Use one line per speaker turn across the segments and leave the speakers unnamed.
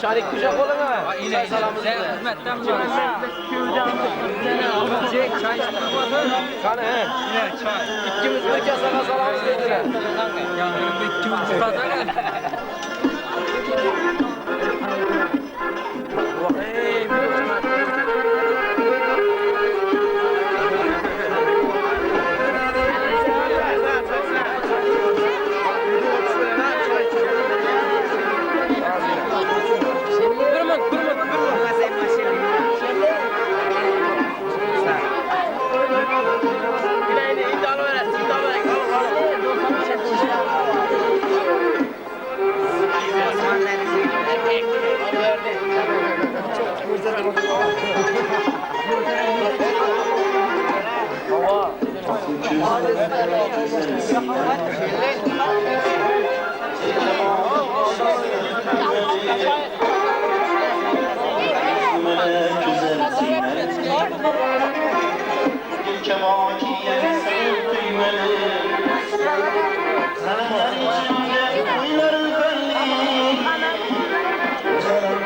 Çarik kuşak olur mu?
Yine hizmetten mi var? Çay
Kanı he.
Yine çay.
İkimiz bir kasana salamız dediler.
Ya ikimiz tutarlar.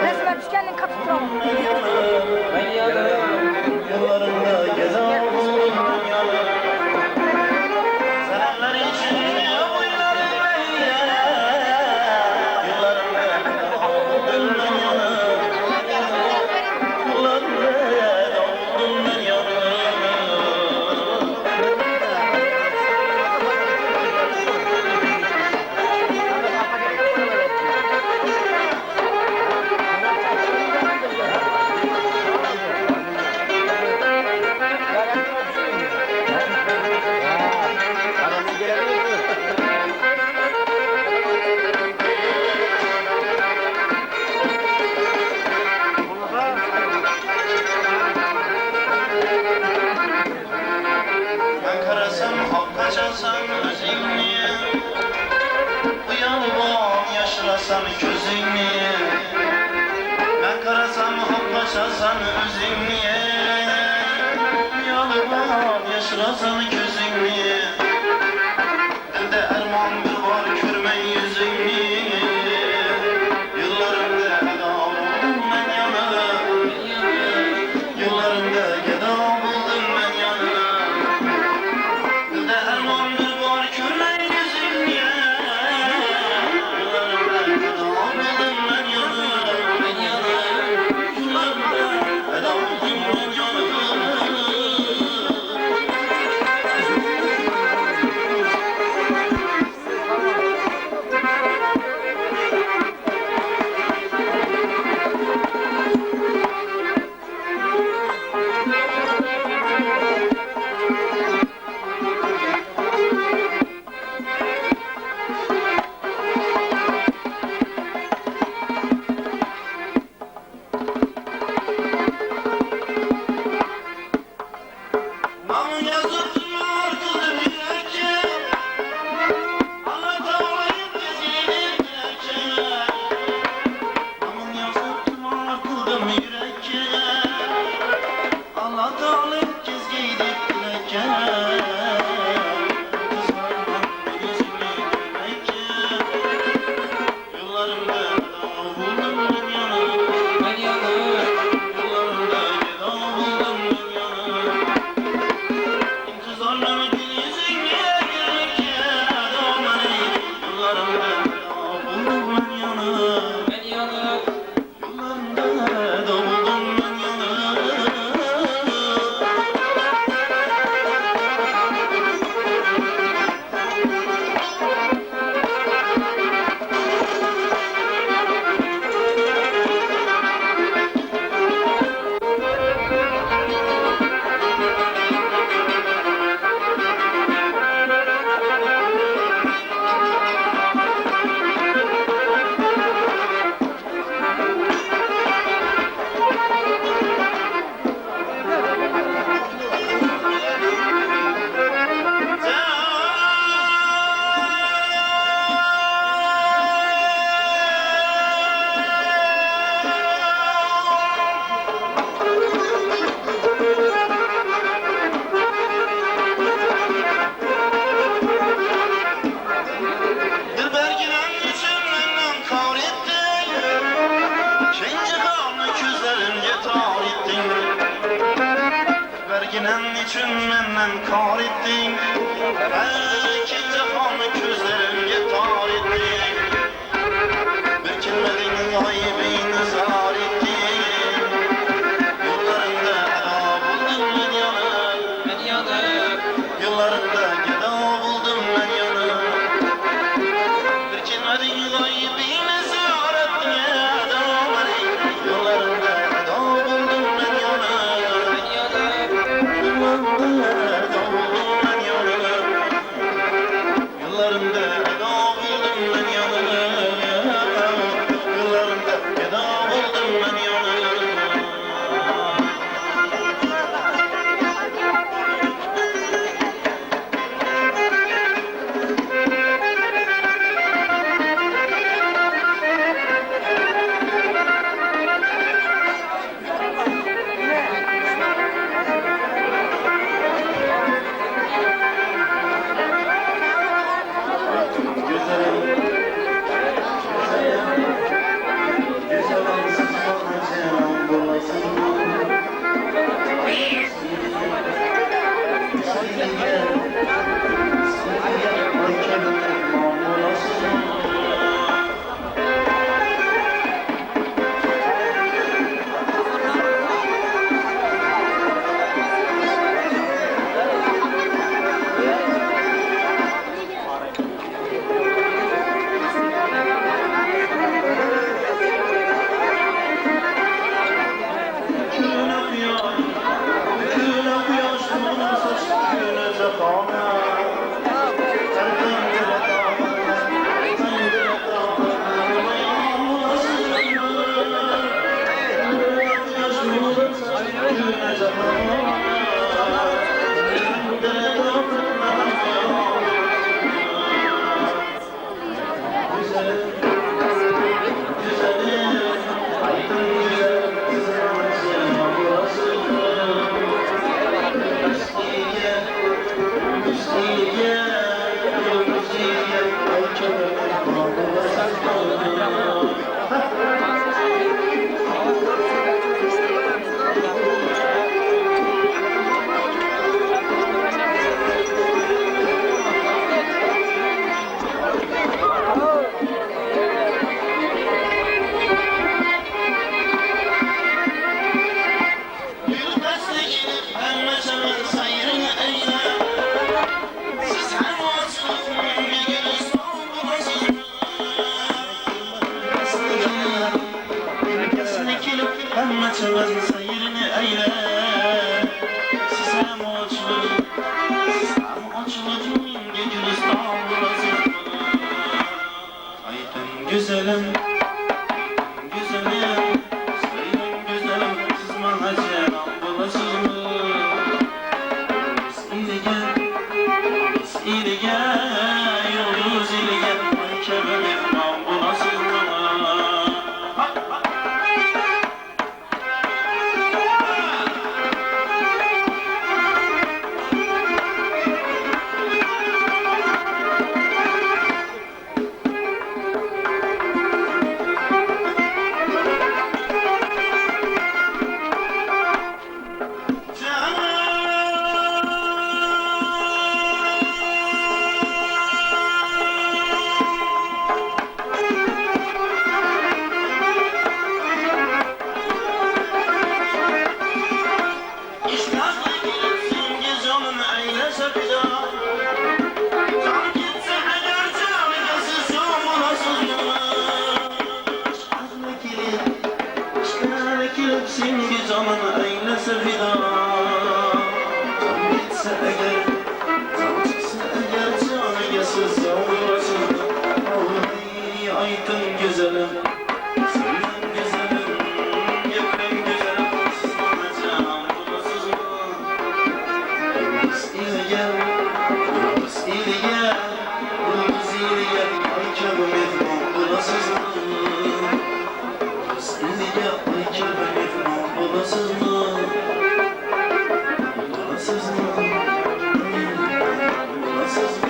Resmen düşkenle katıtıramam.
Ben karasam haplaşasan özün niye? Yalıma yaşrasan közün niye? Elde erman bir var körmen yüzün niye? Yıllarımda geda buldum ben yana. Yıllarımda geda buldum ben yana. Elde erman bir var körmen yüzün niye? Yıllarımda geda buldum ben yana. Sen için menden kar ettin İki cehanı közlerimge tar ettin Bir kelmedin gaybini zar ettin Yollarında eda buldum ben yanıp
Ben yanıp
Yıllarında geda buldum ben yanıp Bir kelmedin gaybini zar ettin Yollarında eda buldum ben yanıp
Ben yanıp
Yıllarında eda buldum ben yanıp Yıllarında eda buldum ben yanıp Güzelim, güzelim, sayın güzelim, siz bana cevap bulasınız mı? Biz ilige, yolunuz ilige, kebebim ben bulasınız mı? Sevgi canını eylese fida Can gitse eğer Can çıksa eğer canı gelsiz yavrulasın Vallahi aydın güzelim Sevgim güzelim Yakın güzelim Siz bana can bulasız mı? Yıldız ile gel Yıldız ile gel Yıldız ile gel Ay kebim etmem bulasız mı? Yıldız ile gel Ay kebim etmem bulasız mı? Bulasız mı? Bulasız mı?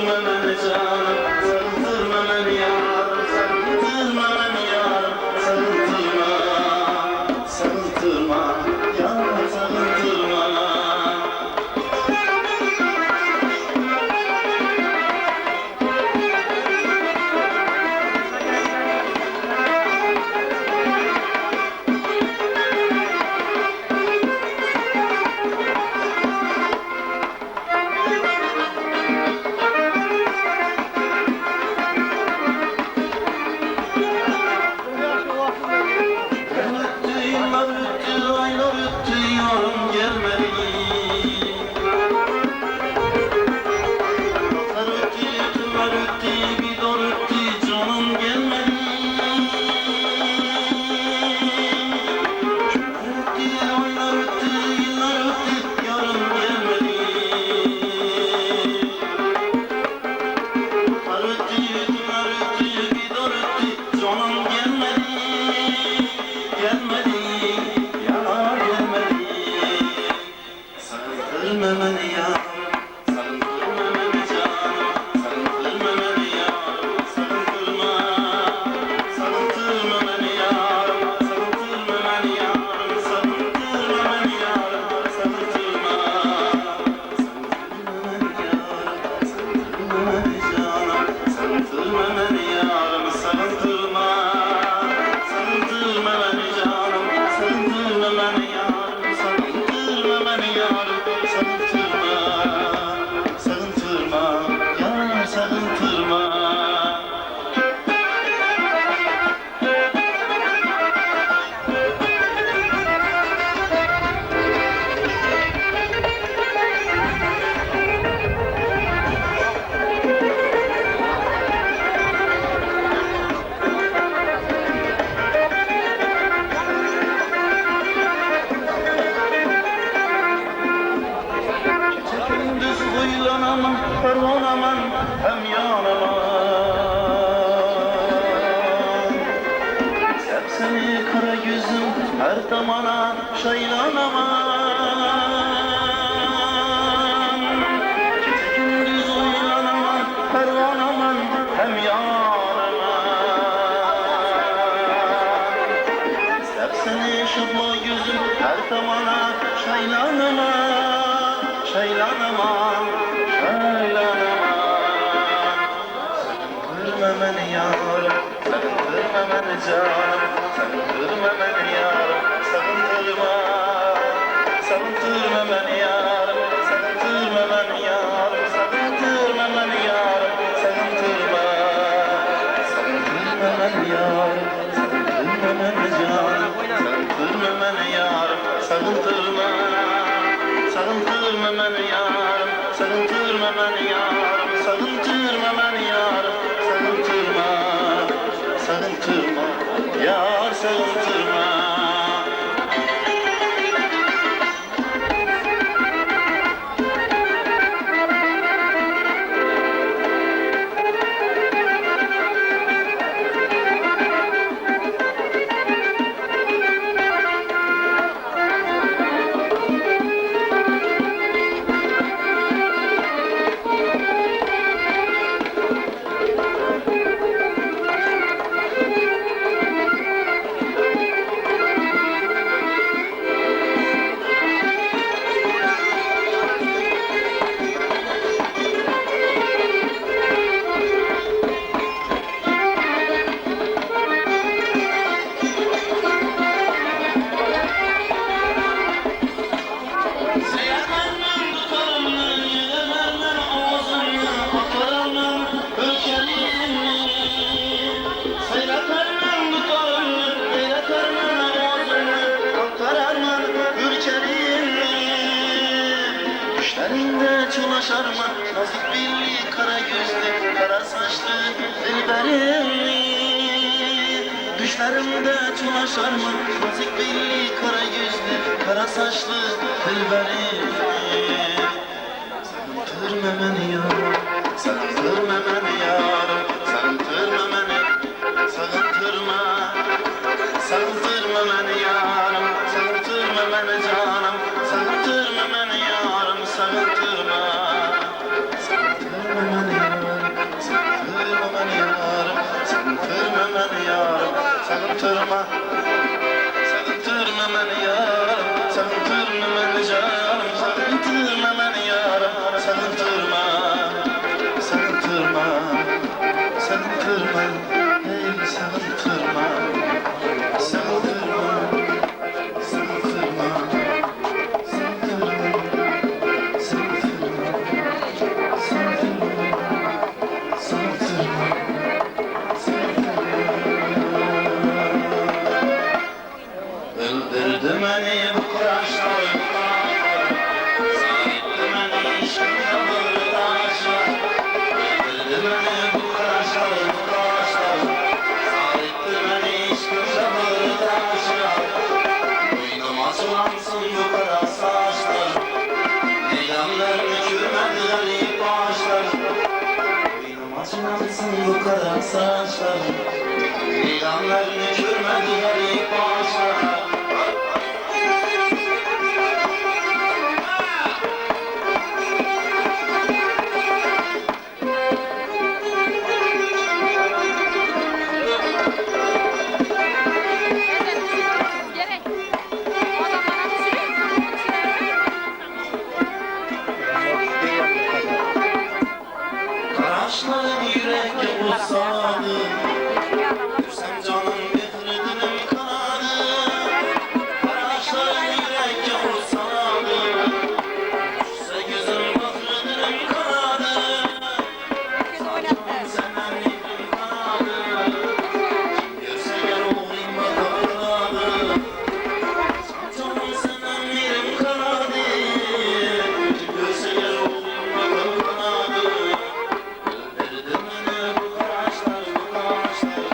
Sarıntırma beni canım, sarıntırma beni yarım, sarıntırma beni yarım, sarıntırma, sarıntırma, yarım sarıntırma. Öttü, yıllar öttü, aylar öttü, yarım gelmedi. Yıllar öttü, yıllar öttü, bir dor öttü, canım gelmedi. Öttü, aylar öttü, yıllar öttü, yarım gelmedi. Yıllar öttü, yıllar öttü, bir dor öttü, canım gelmedi. Gelmedi, ya gelmedi. Sarıntırma beni ya, sarıntırma beni canım, sarıntırma beni ya, sarıntırma, sarıntırma beni ya, sarıntırma beni ya, sarıntırma beni ya, sarıntırma, sarıntırma beni ya, sarıntırma beni canım, sarıntırma beni ya, sarıntırma. Sarıntırma beni canım, sarıntırma beni yarım, sarıntırma beni yarım, sarıntırma, sarıntırma, yar sarıntırma. Gündüz uylanamam, pervanamam, hem yanamam. Sepseni kara gözüm, her zamana şaylanamam. Gündüz uylanamam, pervanamam, hem yanamam. Sepseni şabla gözüm, her zamana şaylanamam. Şaylanamam, şaylanamam. Sarıntırma beni yarım, sarıntırma beni canım, sarıntırma beni yarım, sarıntırma, sarıntırma beni yarım, sarıntırma beni yarım, sarıntırma beni yarım, sarıntırma, sarıntırma beni yarım, sarıntırma beni canım, sarıntırma beni yarım, sarıntırma. Sarıntırma beni yarım, sarıntırma beni yarım, sarıntırma beni yarım, sarıntırma, sarıntırma, yar sarıntırma. Şarma, nazik belli, kara gözlü, kara saçlı dilberim. Düşlerimde çolaşar mı, nazik belli, kara gözlü, kara saçlı dilberim. Sarıntırma beni yarım, sarıntırma beni yarım, sarıntırma beni, sarıntırma, sarıntırma beni yarım, sarıntırma beni canım, sarıntırma beni yarım, sarıntırma. Sarıntırma beni yarım. Sakıntırma, sakıntırma beni yarım, sakıntırma beni canım, sakıntırma beni yarım, sakıntırma, sakıntırma, sakıntırma, ey sakıntırma, sakıntırma, sakıntırma, öldürdü beni bu kıraçlar, sahitti beni işkence burdaşlar. Öldürdü beni bu kıraçlar, sahitti beni işkence burdaşlar. Boynuma sulansın bu kara saçlar, eylemlerini kürmedi garip bağışlar. Boynuma sulansın bu kara saçlar, eylemlerini kürmedi garip bağışlar.
Gerek. O da bana
Karaşların yürekte vursadı, düşsem canım mehridinim kanadı. Karaşların yürekte vursadı, düşse gözüm mehridinim kanadı. Saçmalım senden mehrim kanadı, görse gel oğluma kanadı. Saçmalım senden mehrim kanadı, görse gel oğluma kanadı. Öldürdü beni bu karaşlar, bu karaşlar,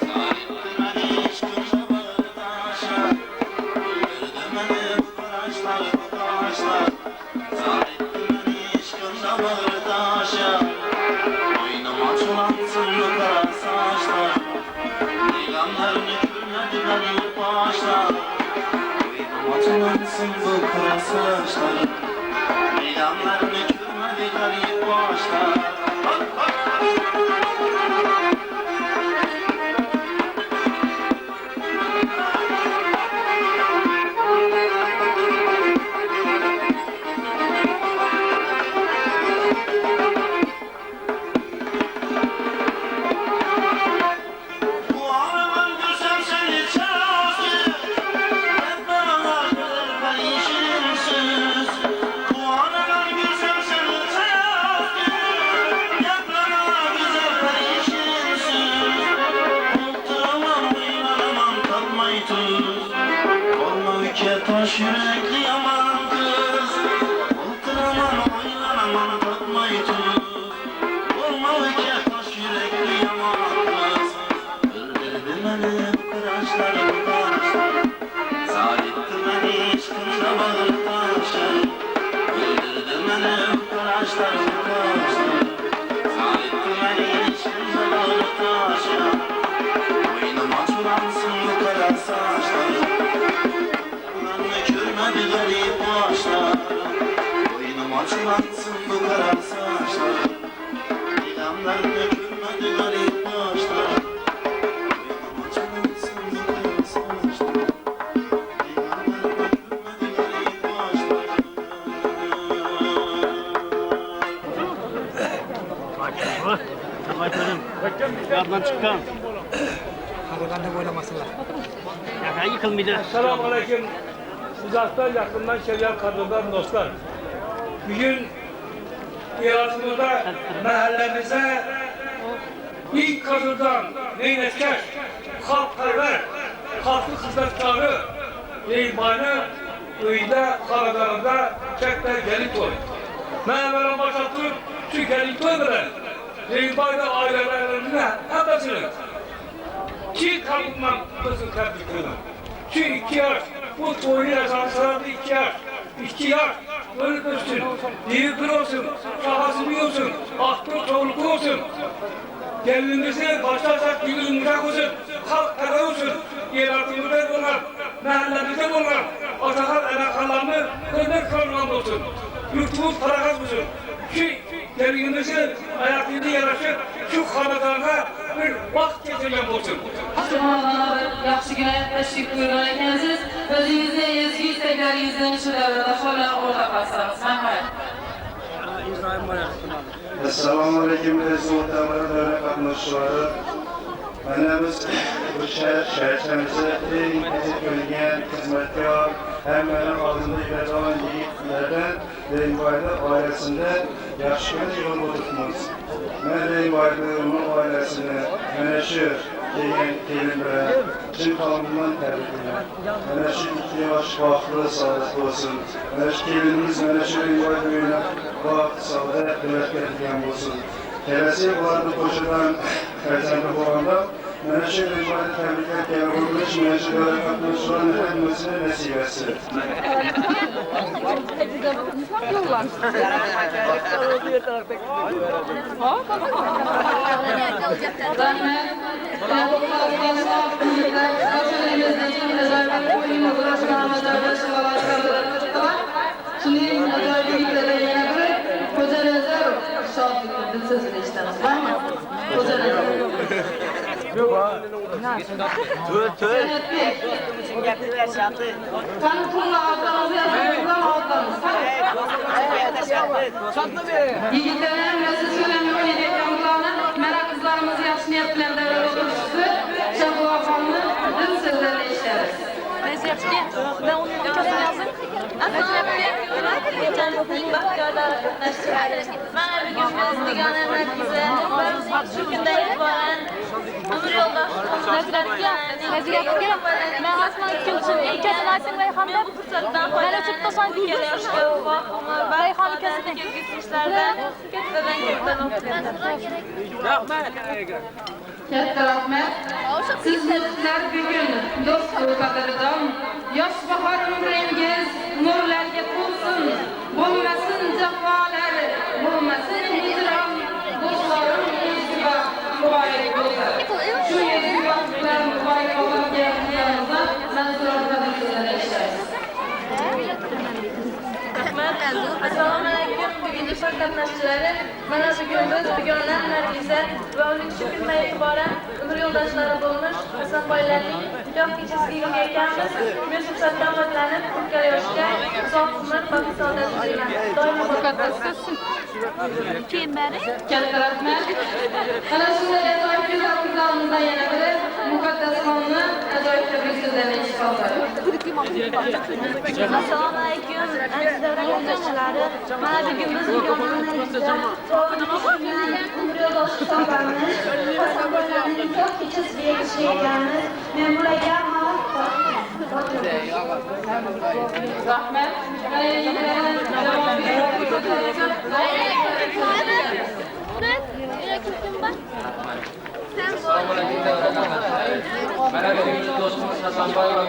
sahitti beni işkence burdaşlar. Öldürdü beni bu karaşlar, bu karaşlar, sahitti beni işkence burdaşlar. Boynuma çulansın bu kara saçlar, eylemlerini kürmedi garip bağışlar. Boynuma çulansın bu kara saçlar, eylemlerini kürmedi garip bağışlar. Bu anımın güzel seni çağırsın, hep beraber perişinsiniz. Bu anımın güzel seni çağırsın, hep beraber perişinsiniz. Oltağıman oynamam tatmayı tuz, olma ülke taş yürekli yaman kız. Oltağıman oynamam tatmayı tuz, olma ülke taş yürekli yaman kız. Öldürdü beni bu kıraçlar, bu kıraçlar, sahitti beni işkence burdaşlar. Öldürdü beni bu kıraçlar, bu kıraçlar, sahitti beni işkence burdaşlar. Boynuma çulansın bu kara saçlar, eylemlerini kürmedi garip bağışlar. Boynuma çulansın bu kara saçlar, eylemlerini kürmedi garip bağışlar. Boynuma çulansın bu kara saçlar, eylemlerini kürmedi garip bağışlar.
Yardan çıkan.
Aradan da oynamasınlar.
Ya yıkılmayacak.
Selamun Aleyküm. Uzaktan yakından seviyen kadınlar, dostlar. Bugün hayatımızda mahallemize ilk kadından neyleşkeş, halkperver, halkı hizmetkarı, Reybanı, Öyde, Karadarı'nda çekler gelip koy. Mehmet'e başlattım, şu gelip koy bile. Reybanı ailelerine hepsini. Ki kalkmam kızın tebrikini. Şu 2 yaş, bu toyunu yaşansılardı 2 yaş. 2 yaş, böyle düşsün. Büyük bir olsun, şahası bir olsun, aklı çoğunluklu olsun. Gelinizi başlarsak gibi yumuşak olsun, halk eve olsun. Yeraltımızda bunlar, mahallemizde bunlar. Atakar emekallarını önler kalmam olsun. Yurtumuz parakaz olsun. Şu gelinizi hayatında yaraşır, şu hanedanına bir vakit kelgan bo'lsin.
Osmondan yaxshi günə təşrif buyuran ekansiz. Özünüzdə ezgi istəklərinizdən şu dövrdə xola ortaqlasınız. Mərhəmət.
Assalomu alaykum aziz muhtaramlar qatnashchilari. Mana biz bu shaharchamizni eng aziz ko'rgan xizmatkor, hammani oldinda yuradigan yigitlardan Reyboyni oilasida yaxshi kun yig'ib o'tiribmiz. Men Reyboyni oilasini mana shu kelin bilan chin qalbimdan tabriklayman. Mana shu 2 yosh baxtli saodat bo'lsin. Mana shu kelinimiz mana shu Reyboyni o'ynab baxt, saodat tilab bo'lsin. Kelasi ularni qo'shidan farzandi bo'lganda mana shu Reyboyni tabriklab kelganish mana shu qatnashchilarni hammasini nasib etsin.
Yigitlerin ve siz söylemek oynayacaklarını merak kızlarımızı yaxşı niyet bilen devre oluşturusu Şabu Afan'ı dün sözlerle işleriz.
Rezep'te ben onun ülkesini yazdım. Geçen ilk bakıyorlar arkadaşlar. Bana bir gün gözlüğüne merkeze şu günden itibaren ömür yolda Rezep'te ben asman için ülkesini açsın ve hamle bu fırsattan faydalanıp da sanki yürüyoruz. Bayhan ülkesine gitmişlerdi. Kötüden
Katta rahmet. Siz mutlular bugün dost qadridan yosh bahor umringiz nurlarga to'lsin. Bo'lmasin jafolar, bo'lmasin hijron. Do'stlarim o'ziga muborak bo'lsin. Shu yerda vaqtlar muborak bo'lgan yanimizda Mansur qadriyada ishlaymiz.
Assalomu alaykum. Bugungi ish qatnashchilari, mana bugun biz Bugunlar Nargiza va uning shu kundan e'tiboran umr yo'ldoshlari bo'lmish Hasanboylarning nikoh kechasiga kelganmiz. Men shu satdan o'tlanib, ikkala yoshga uzoq umr va saodat tilayman. Doimo muqaddassin. Kembari?
Katta rahmat. Ana shunday ajoyib kuzatuvlarimizdan yana biri Muqaddasxonni ajoyib tebrik so'zlarini eshitib
Assalomu alaykum. Aziz davra qatnashchilari, mana bugun biz Bugunlarga umr yo'ldoshi hisoblanmiz. Hasanboylarning nikoh kechasiga erishganmiz. Men bularga
rahmat.
Mana bugungi do'stimiz Hasanboy va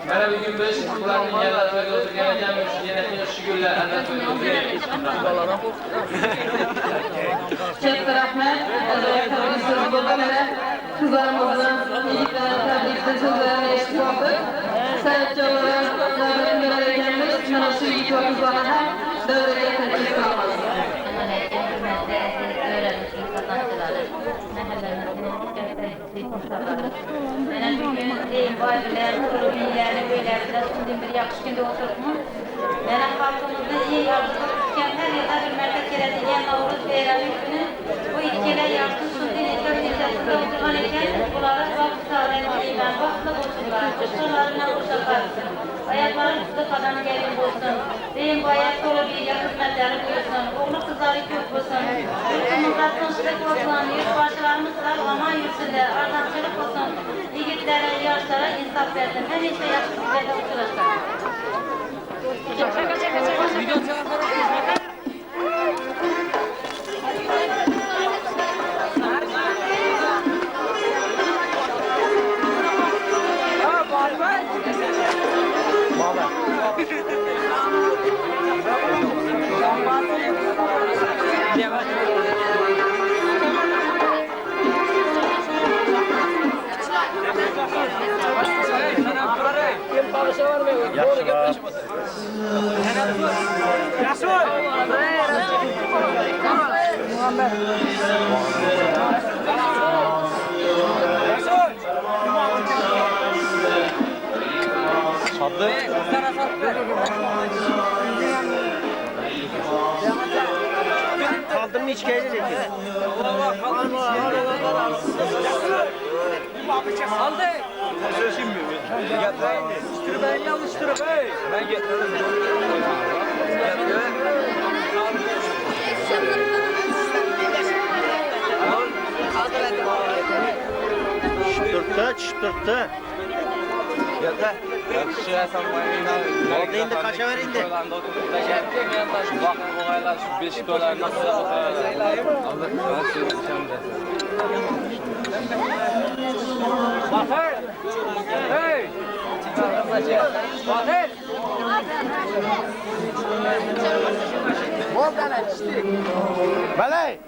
mana bugun biz ularning yanada o'tirgan ekanmiz. Yana yaxshi kunlar albatta
Katta rahmat. Ajoyib tebrik so'zi bo'lganlar. Qizlarimizni yigitlarni tabrikli so'zlarini eshitib oldik. Sayyohlar davradan ekanmiz. Mana shu yigit va qizlarni ham davraga taklif qilamiz.
Mana bugun Reyboylar, Turumiylarni bo'ylarida shunday bir yaxshi kunda o'tiribmiz. Mana xalqimizning eng yaxshi kutgan har yil bir marta keladigan Navro'z bayrami kuni bu ikkala yaxshi shunday nikoh kechasida o'tirgan ekan. Ular vaqt sog'ayman, vaqtli bo'lsinlar, qo'shnilarini qo'shilsin. Oyoqlari ustida qadamiga bo'lsin. Reyboylar to'ligiga xizmatlari bo'lsin. O'g'il qizlari ko'p bo'lsin. Qatnashchilar bo'lsin, yurtboshlarimiz omon yursinlar, ardamchilik bo'lsin. Yigitlari, yoshlari insof bersin. Hamisha yaxshi kunlarda uchrashsin.
Bağışa var mı? Doğru getirmiş mi?
Kaldın mı hiç geldi dedi.
Ben yanlıştırım hey. Ben getirdim.
Çıtırttı.
Yeter. Şuraya sanmayın.
Orada indi kaça ver indi.
Bak olaylar şu 5 dolar nasıl bakıyorlar. Allah ben söyleyeceğim de.
Bakır. Hey. Bakır. Bol tane çiçek. Belay.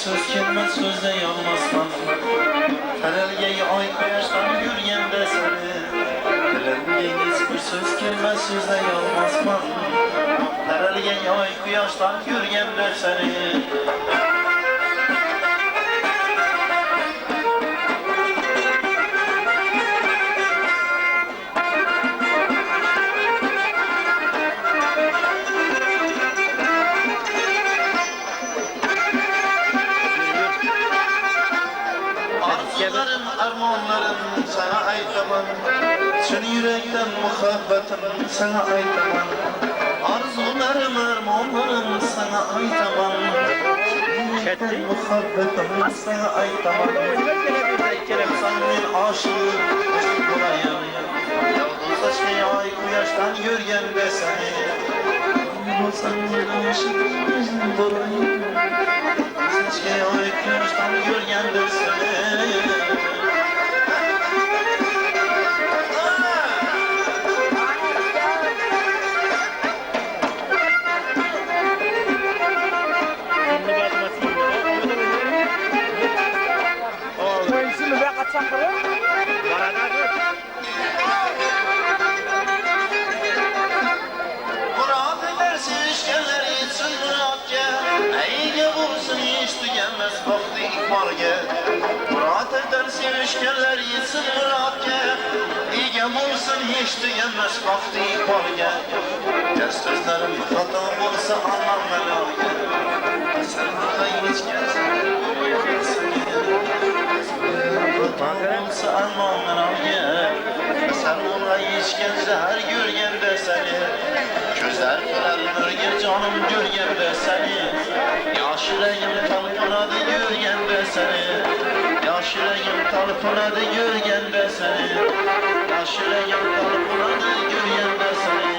Söz kelime sözde yanmazsan Terelgeyi ay koyaştan yürüyende seni Terelgeyi hiçbir söz kelime sözde yanmazsan Terelgeyi ay koyaştan yürüyende seni Armonlarım sana aytamam Çın yürekten muhabbetim sana aytamam Arzularım armonlarım sana aytamam Çın muhabbetim sana aytamam Senin aşığın bulayım Yıldız aşkı ay kuyaştan yürüyende seni Senin aşığın bulayım Yıldız aşkı ay kuyaştan yürüyende seni
şankırı.
Murat ederse işkenler yetsin Murat'ya. Eyge bulsun hiç tükenmez vakti ikmalge. Murat ederse işkenler yetsin Murat'ya. Eyge bulsun hiç tükenmez vakti ikmalge. Gel sözlerim hata olsa anlam melalge. Sen burada hiç gelsin. Hata olsa anlam melalge. Sen burada hiç gelse her gürgende seni. Güzel krallarga canım görgende seni. Yaş yüreğim talpınadı görgende seni. Yaş yüreğim talpınadı görgende seni. Yaş yüreğim talpınadı görgende seni.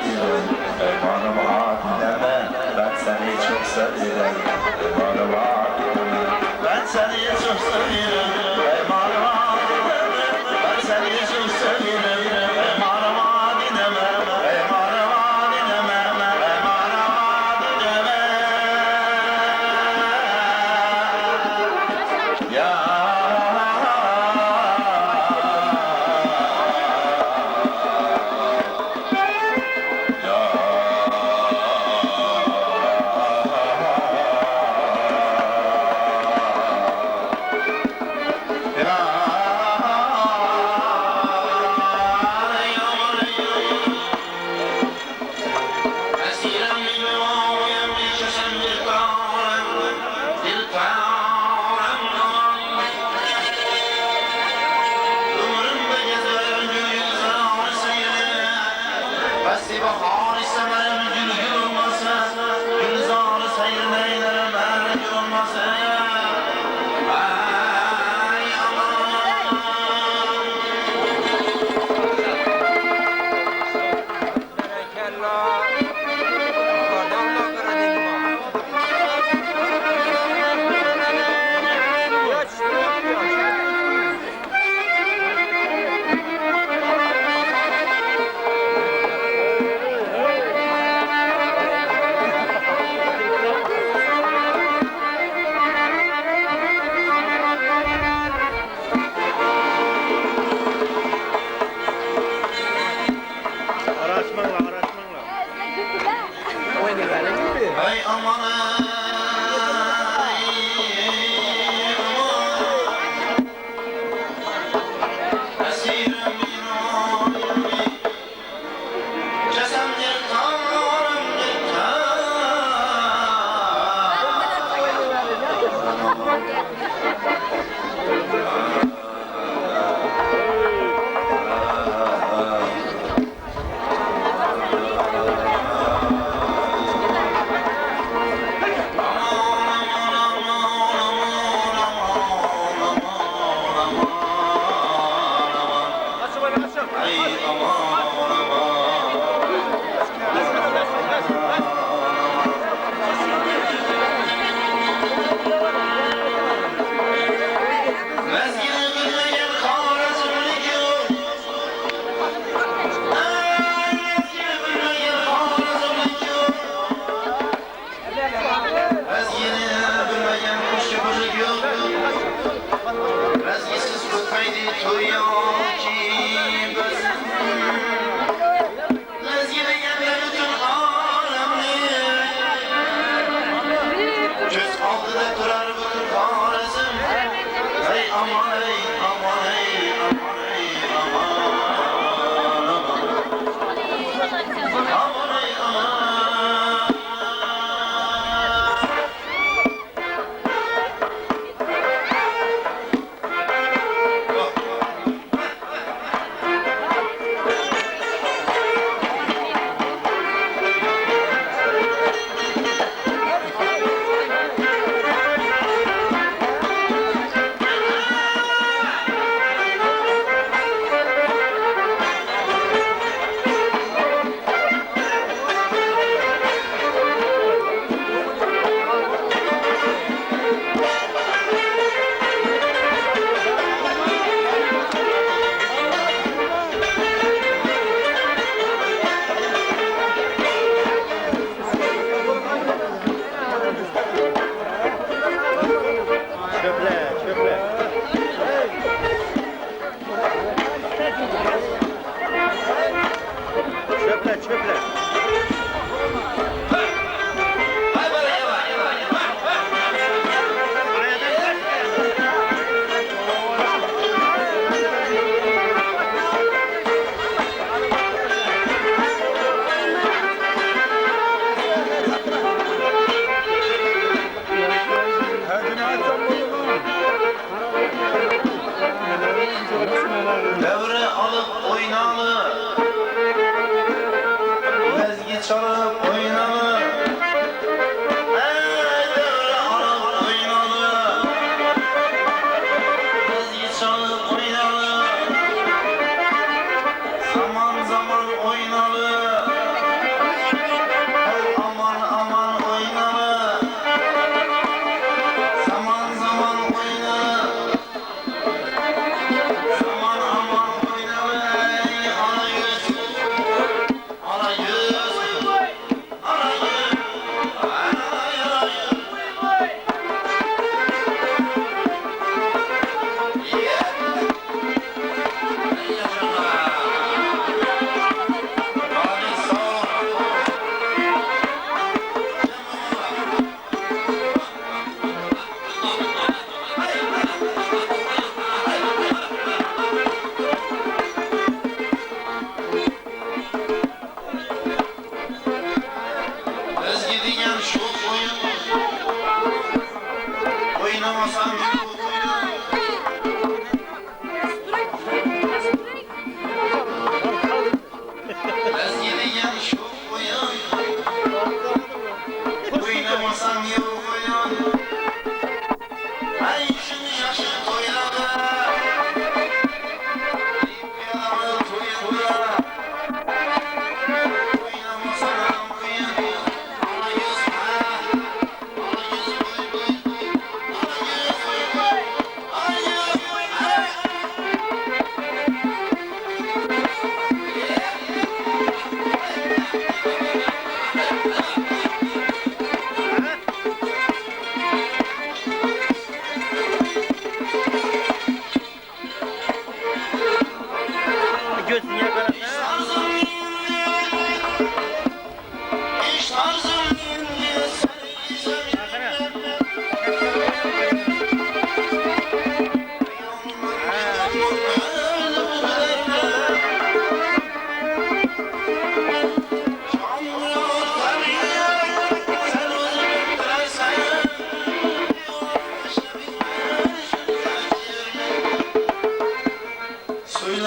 Eyvanıma dinleme, ben seni çok severim. Eyvanıma dinleme, ben seni çok severim. Eyvanıma dinleme, ben seni çok severim. Eyvanıma dinleme, eyvanıma dinleme, eyvanıma dinleme. Ya Ay aman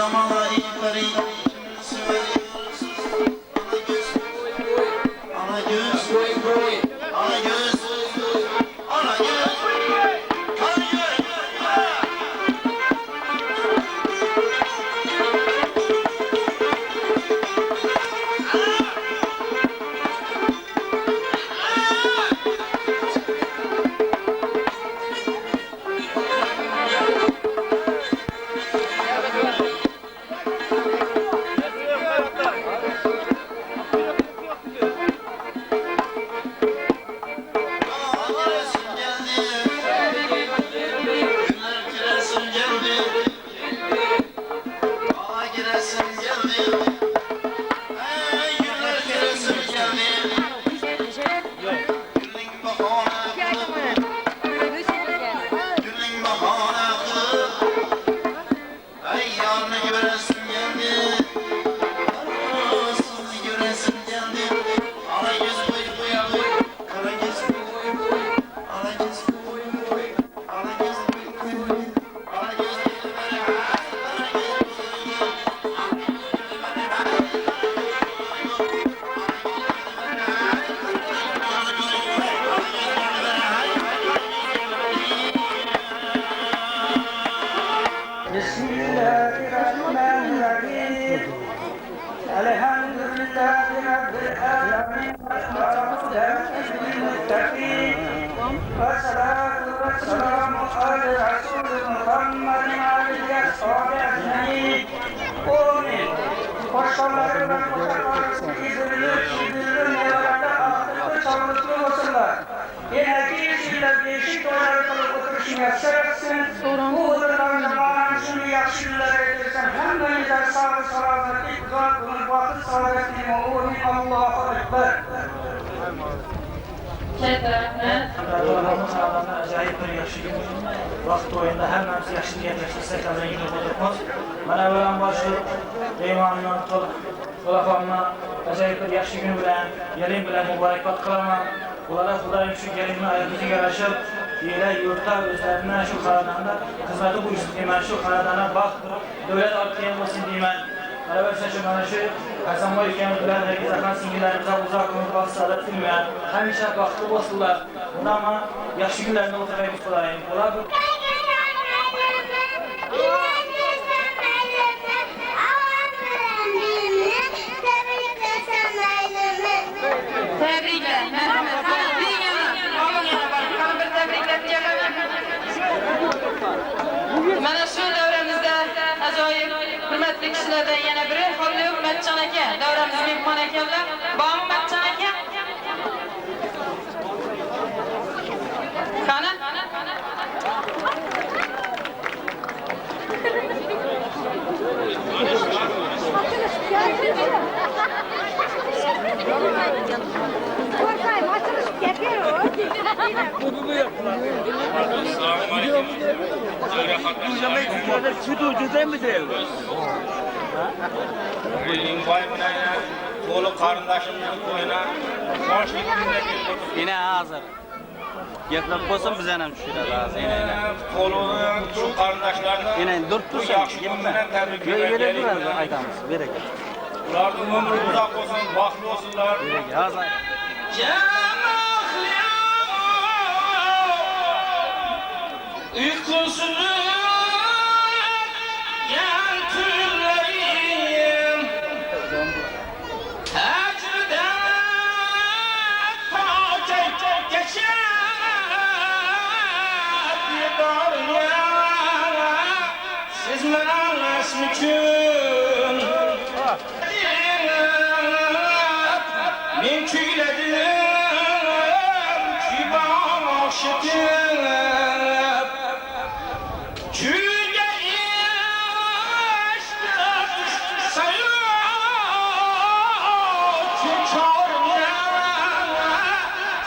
Yamala ipleri ana göz ana göz ana göz
Acayip bir yaxshi gün. Vaqt o'yinda hammamiz yaxshi niyat tashlasa, qazangan bo'lamiz. Mana bilan boshqa Deymonning to'laqonma acayip bir yaxshi gün bilan, yelim bilan muborakbod qilaman. Ularga Xudoyim shu yelimni hayotga yarashib, yera yurtda o'zlarini shu xonadonda xizmati buyursin deyman. Shu xonadonga baxt, davlat olib kelgan bo'lsin deyman. Mana shu Hasanboy akamiz bilan Nargizaxon singillarimiz uzoq umr baxt sa'odat tilmayman. Hamisha baxtli bo'lsinlar. Bundan yaxshi kunlarni o'ttiraymiz Xudoyim. Ular
Tebrikler. Merhamet. Mana shu davramizda ajoyib hurmatli kishilardan yana biri Xolli Umatjon aka, davramizga mehmon ekanlar. Bormi Umatjon aka? Qani?
To'liq qarindoshimizning to'yina boshlik kunda keldik.
Yine hazır. Getirib qo'ysin biz ham tushiradi hozir.
To'liq shu qarindoshlarni
Yine dur tursin. Gitme. Yere durarız aytamiz. Bereket.
ularning umri uzoq bo'lsin, baxtli bo'lsinlar.
Bereket. Hozir.
Men kuyladim, kibar oshitib, kuyga erishdim, sayyor chorlar,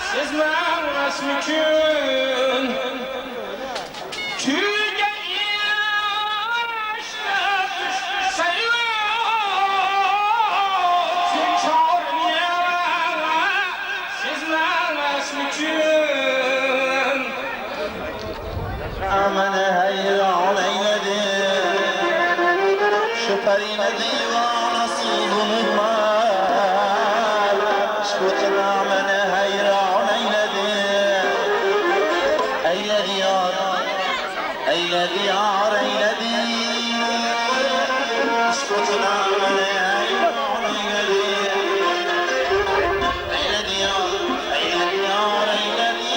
sezmasmikin. Kuyga erishdim, sayyor chorlar, sezmasmikin.
Amene hayran eyledim. Şu Şüpheline divanası bulunmaz. Şkutuna beni hayran eyledi. Eyledi yar, eyledi yar, eyledi. Şkutuna beni hayran eyledi. Eyledi yar, eyledi yar, eyledi.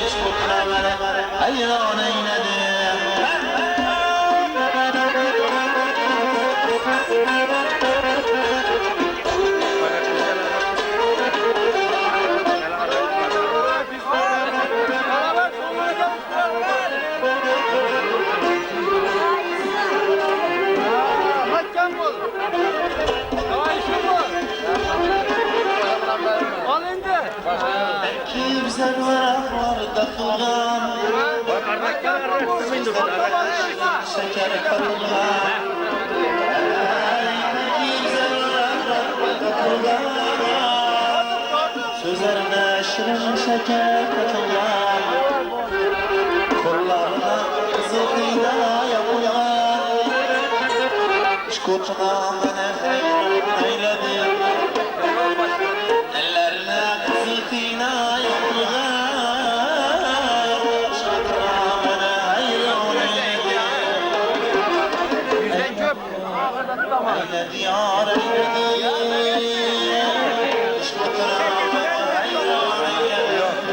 Şkutuna beni hayran eyledi. Kimse varaklarda kılgan şeker karılgan. Kimse varaklarda kılgan sözlerine şirin şeker katılgan. Kollarına kızıl kıyda yapılgan. Şkutuna beni hayran eyledi. Ellerine kızıl kıyna yapılgan. Şkutuna beni hayran eyledi. Eyledi yar eyledi. Şkutuna beni hayran eyledi.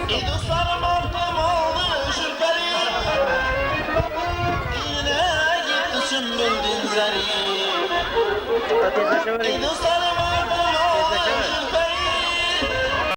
İduslarım ortam oldu şüpheli. Yine gitti sümbül dinzeri. İduslarım